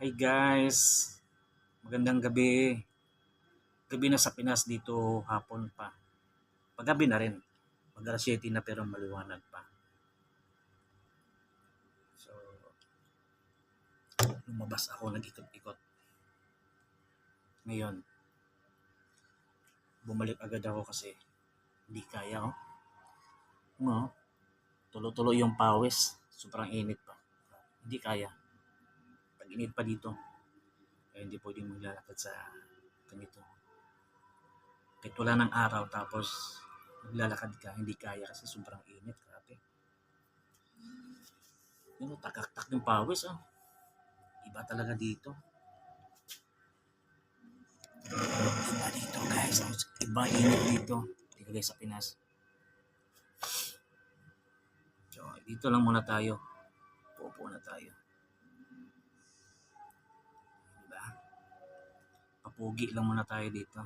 Hi guys, magandang gabi. Gabi na sa Pinas dito, hapon pa. Paggabi na rin. Mag alas 7 na pero maliwanag pa. So, lumabas ako, nag-ikot-ikot. Ngayon, bumalik agad ako kasi hindi kaya oh. No, tulo-tulo yung pawis. Sobrang init pa. Hindi kaya. Pag-init pa dito, kaya hindi pwedeng maglalakad sa ganito. Kahit wala ng araw tapos maglalakad ka, hindi kaya kasi sobrang init. Grabe. Yun, takak-tak yung pawis oh. Iba talaga dito. Iba dito guys. Iba init dito. Dito guys sa Pinas. So, dito lang muna tayo. Pupo na tayo. Diba? Papugi lang muna tayo dito.